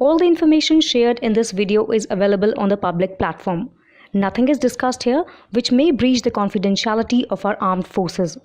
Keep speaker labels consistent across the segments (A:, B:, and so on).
A: All the information shared in this video is available on the public platform. Nothing is discussed here which may breach the confidentiality of our armed forces.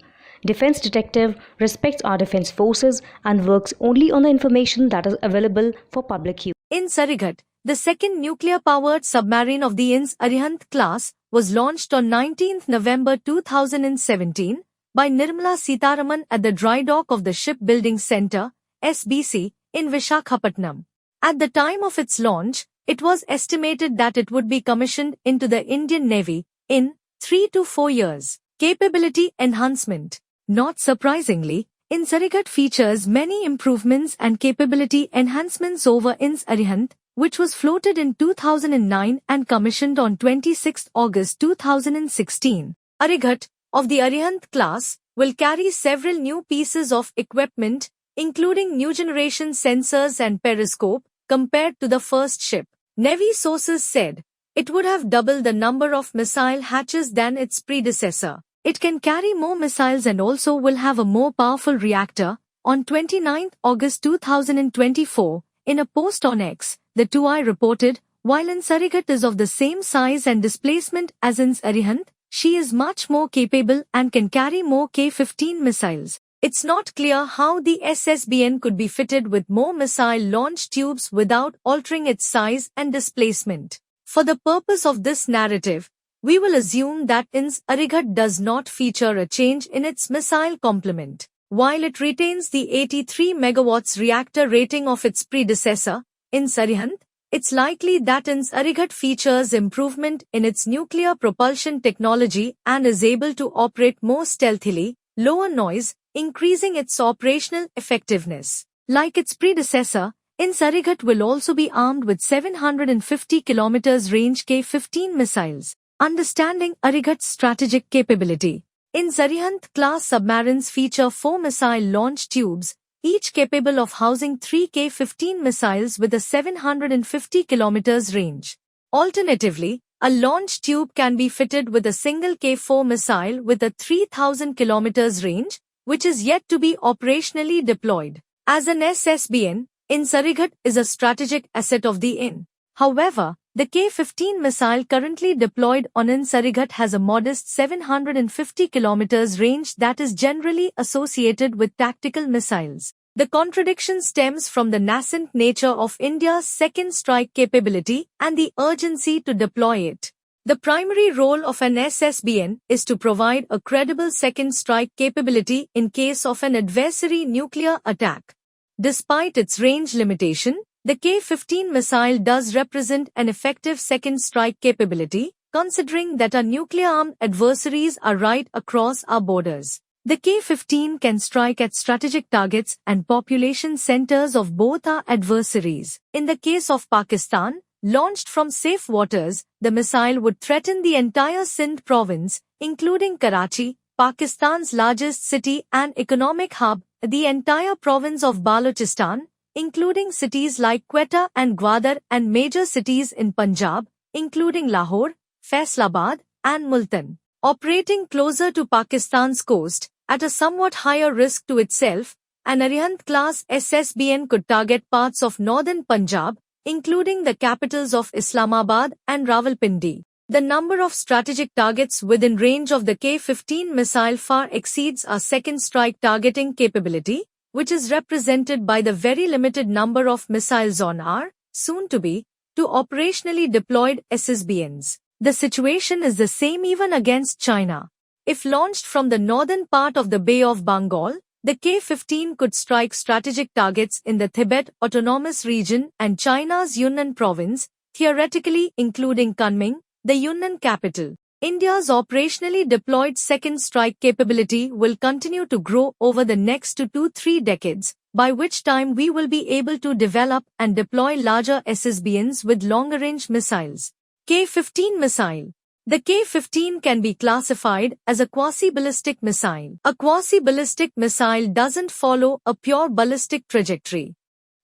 A: Defense Detective respects our defense forces and works only on the information that is available for public use.
B: In Sarighat, the second nuclear-powered submarine of the INS Arihant class was launched on 19 November 2017 by Nirmala Sitharaman at the dry dock of the Shipbuilding Centre, SBC, in Visakhapatnam. At the time of its launch, it was estimated that it would be commissioned into the Indian Navy in 3 to 4 years. Capability enhancement. Not surprisingly, INS Sarighat features many improvements and capability enhancements over INS Arihant, which was floated in 2009 and commissioned on 26 August 2016. Arighat, of the Arihant class, will carry several new pieces of equipment, including new generation sensors and periscope, compared to the first ship. Navy sources said it would have double the number of missile hatches than its predecessor. It can carry more missiles and also will have a more powerful reactor. On 29 August 2024, in a post on X, the 2i reported, while INS Sarighat is of the same size and displacement as INS Arihant, she is much more capable and can carry more K-15 missiles. It's not clear how the SSBN could be fitted with more missile launch tubes without altering its size and displacement. For the purpose of this narrative, we will assume that INS Arihant does not feature a change in its missile complement. While it retains the 83 MW reactor rating of its predecessor, INS Arihant, it's likely that INS Arihant features improvement in its nuclear propulsion technology and is able to operate more stealthily, lower noise, increasing its operational effectiveness. Like its predecessor, INS Arihant will also be armed with 750 km range K-15 missiles. Understanding Arighat's strategic capability. INS Arihant class submarines feature 4 missile launch tubes, each capable of housing 3 K-15 missiles with a 750 km range. Alternatively, a launch tube can be fitted with a single K-4 missile with a 3000 km range, which is yet to be operationally deployed. As an SSBN, INS Arihant is a strategic asset of the IN. However, the K-15 missile currently deployed on INS Arihant has a modest 750 km range that is generally associated with tactical missiles. The contradiction stems from the nascent nature of India's second strike capability and the urgency to deploy it. The primary role of an SSBN is to provide a credible second strike capability in case of an adversary nuclear attack. Despite its range limitation, the K-15 missile does represent an effective second strike capability, considering that our nuclear-armed adversaries are right across our borders. The K-15 can strike at strategic targets and population centers of both our adversaries. In the case of Pakistan, launched from safe waters, the missile would threaten the entire Sindh province, including Karachi, Pakistan's largest city and economic hub, the entire province of Balochistan, including cities like Quetta and Gwadar, and major cities in Punjab, including Lahore, Faisalabad, and Multan. Operating closer to Pakistan's coast, at a somewhat higher risk to itself, an Arihant-class SSBN could target parts of northern Punjab, including the capitals of Islamabad and Rawalpindi. The number of strategic targets within range of the K-15 missile far exceeds our second strike targeting capability, which is represented by the very limited number of missiles on our, soon-to-be, operationally deployed SSBNs. The situation is the same even against China. If launched from the northern part of the Bay of Bengal, the K-15 could strike strategic targets in the Tibet Autonomous Region and China's Yunnan province, theoretically including Kunming, the Yunnan capital. India's operationally deployed second strike capability will continue to grow over the next 2 to 3 decades, by which time we will be able to develop and deploy larger SSBNs with longer-range missiles. K-15 missile. The K-15 can be classified as a quasi-ballistic missile. A quasi-ballistic missile doesn't follow a pure ballistic trajectory.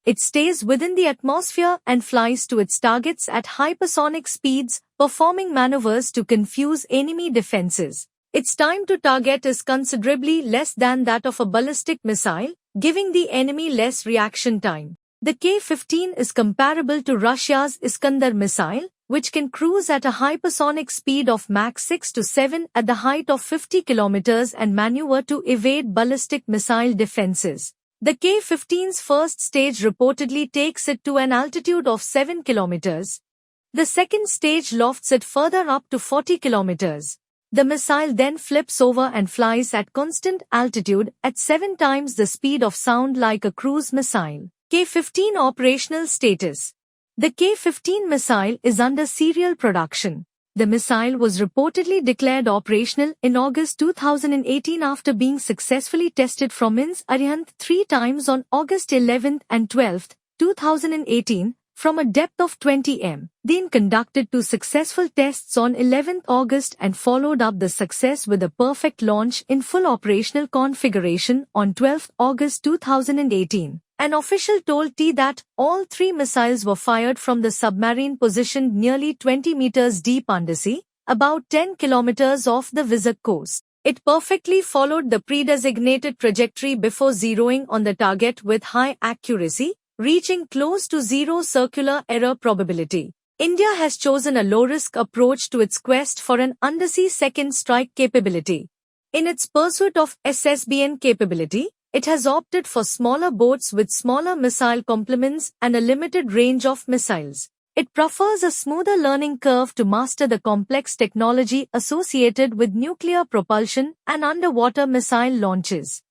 B: It stays within the atmosphere and flies to its targets at hypersonic speeds, performing maneuvers to confuse enemy defenses. Its time to target is considerably less than that of a ballistic missile, giving the enemy less reaction time. The K-15 is comparable to Russia's Iskander missile, which can cruise at a hypersonic speed of Mach 6 to 7 at the height of 50 kilometers and maneuver to evade ballistic missile defenses. The K-15's first stage reportedly takes it to an altitude of 7 kilometers. The second stage lofts it further up to 40 kilometers. The missile then flips over and flies at constant altitude at 7 times the speed of sound like a cruise missile. K-15 operational status. The K-15 missile is under serial production. The missile was reportedly declared operational in August 2018 after being successfully tested from INS Arihant 3 times on August 11 and 12, 2018, from a depth of 20 m. Then conducted 2 successful tests on 11 August and followed up the success with a perfect launch in full operational configuration on 12 August 2018. An official told T that all 3 missiles were fired from the submarine positioned nearly 20 meters deep undersea, about 10 kilometers off the Vizag coast. It perfectly followed the pre-designated trajectory before zeroing on the target with high accuracy, reaching close to zero circular error probability. India has chosen a low-risk approach to its quest for an undersea second strike capability. In its pursuit of SSBN capability, it has opted for smaller boats with smaller missile complements and a limited range of missiles. It prefers a smoother learning curve to master the complex technology associated with nuclear propulsion and underwater missile launches.